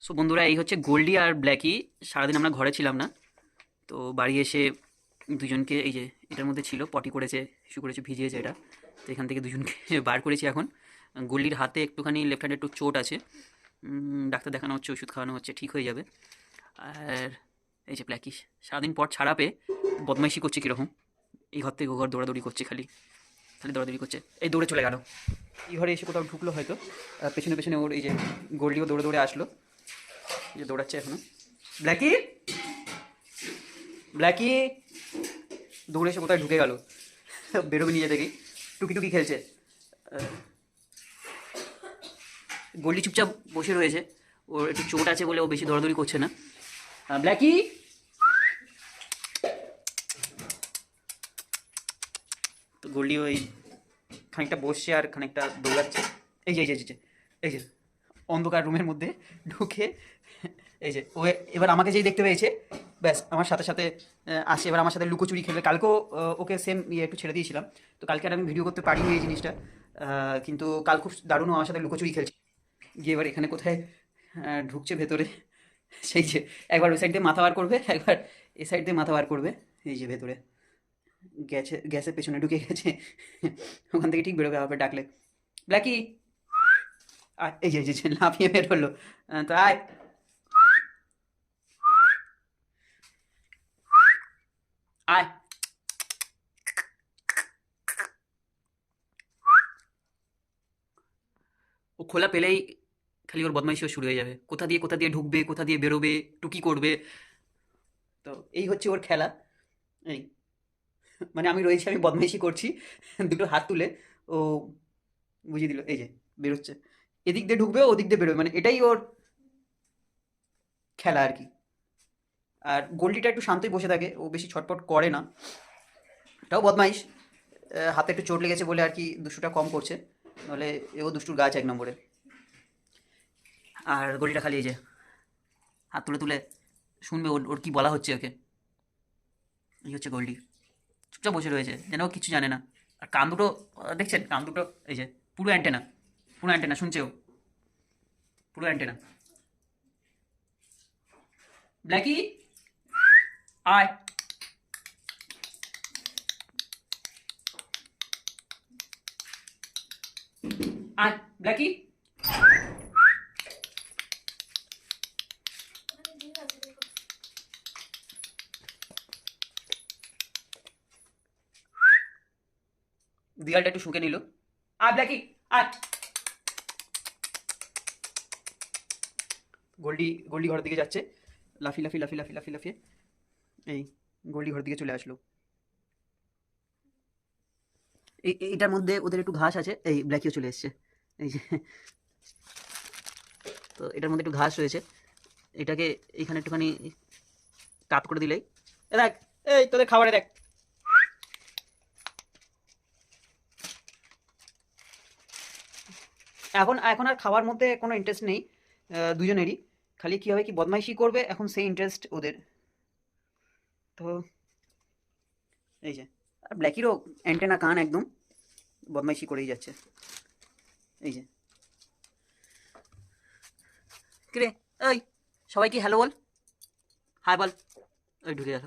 So বন্ধুরা, এই হচ্ছে গোল্ডি আর ব্ল্যাকি। সারাদিন আমরা ঘরে ছিলাম না, তো বাড়ি এসে দুজনকে এই যে এটার মধ্যে ছিল, পটি করেছে, ইস্যু করেছে, ভিজিয়েছে এটা। তো এখান থেকে দুজনকে বার করেছি এখন। গোল্ডির হাতে একটুখানি লেফট হ্যান্ডে একটু চোট আছে, ডাক্তার দেখানো হচ্ছে, ওষুধ খাওয়ানো হচ্ছে, ঠিক হয়ে যাবে। আর এই যে ব্ল্যাকি সারাদিন পর ছাড়া পেয়ে বদমাইশি করছে কীরকম, এই ঘর থেকে ও ঘর দৌড়াদৌড়ি করছে, খালি খালি দৌড়াদৌড়ি করছে। এই দৌড়ে চলে গেল, এই ঘরে এসে কোথাও ঢুকলো হয়তো। পেছনে পেছনে ওর এই যে গোল্ডিও দৌড়ে দৌড়ে আসলো, এই যে দৌড়াচ্ছে এখনো। ব্ল্যাকি, ব্ল্যাকি দৌড়ে এসে কোথায় ঢুকে গেল, বেরোবে নিজে থেকেই, টুকি টুকি খেলছে। গোল্ডি চুপচাপ বসে রয়েছে, ওর একটু চোট আছে বলে ও বেশি দৌড়াদৌড়ি করছে না। ব্ল্যাকি, তো গোল্ডি ওই খানিকটা বসছে আর খানিকটা দৌড়াচ্ছে। এই যে এই যে এই যে এই যে অন্ধকার রুমের মধ্যে ঢুকে, এই যে ও এবার আমাকে যেই দেখতে পেয়েছে, ব্যাস আমার সাথে সাথে আসে, এবার আমার সাথে লুকোচুরি খেলবে। কালকেও ওকে সেম ইয়ে একটু ছেড়ে দিয়েছিলাম, তো কালকে আর আমি ভিডিও করতে পারিনি এই জিনিসটা। কিন্তু কাল খুব দারুণ ও আমার সাথে লুকোচুরি খেলছে, গিয়ে এবার এখানে কোথায় ঢুকছে ভেতরে। সেই যে একবার ওই সাইড দিয়ে মাথা বার করবে, একবার এই সাইড দিয়ে মাথা বার করবে। এই যে ভেতরে গেছে, গ্যাসের পেছনে ঢুকে গেছে, ওখান থেকে ঠিক বেরোবে আবার ডাকলে। ব্ল্যাকি আয়, এই যে এই যে লাফিয়ে বের হলো। তো আয়, আয়। ও খোলা পেলেই খালি ওর বদমাইশিও শুরু হয়ে যাবে, কোথা দিয়ে ঢুকবে, কোথা দিয়ে বেরোবে, টুকি করবে। তো এই হচ্ছে ওর খেলা। এই মানে আমি রয়েছি, আমি বদমাইশি করছি, দুটো হাত তুলে ও বুঝিয়ে দিল। এই যে বেরোচ্ছে, এদিক দিয়ে ঢুকবে, ওদিক দিয়ে বেরোবে, মানে এটাই ওর খেলা আর কি। আর গোল্ডিটা একটু শান্তই বসে থাকে, ও বেশি ছটপট করে না, এটাও বদমাইশ। হাতে একটু চোট লেগেছে বলে আর কি দুষ্টুটা কম করছে, নাহলে এও দুষ্টুর গাছ এক নম্বরে। আর গোল্ডিটা খালি এই যে হাত তুলে তুলে শুনবে ওর ওর কি বলা হচ্ছে ওকে। এই হচ্ছে গোল্ডি, চুপচাপ বসে রয়েছে, যেন ও কিছু জানে না। আর কান দুটো দেখছেন, কান দুটো এই যে পুরো অ্যান্টেনা, পুরো অ্যান্টেনা, শুনছেও পুরো অ্যান্টেনা। ব্ল্যাকি আয়, আয় ব্ল্যাকি। দিয়ালটা একটু শুকে নিল। আয় ব্ল্যাকি আয়। গোল্ডি গোল্ডি ঘরের দিকে যাচ্ছে, লাফি লাফি লাফি লাফি লাফি লাফিয়ে এই গোল্ডি ঘরের দিকে চলে আসলো। এইটার মধ্যে ওদের একটু ঘাস আছে, এই ব্ল্যাকিও চলে এসছে। এই যে, তো এটার মধ্যে একটু ঘাস রয়েছে, এটাকে এইখানে একটুখানি কাত করে দিলেই এ দেখ, এই তোদের খাবারে দেখ। এখন এখন আর খাওয়ার মধ্যে কোনো ইন্টারেস্ট নেই দুজনেরই, খালি কী হবে কি বদমাইশি করবে এখন সেই ইন্টারেস্ট ওদের। তো এই যে, আর ব্ল্যাকিরও অ্যান্টেনা কান একদম, বদমাইশি করেই যাচ্ছে। এই যে কিরে, এই সবাই কি হ্যালো বল, হাই বল। ওই ঢুকে গেল।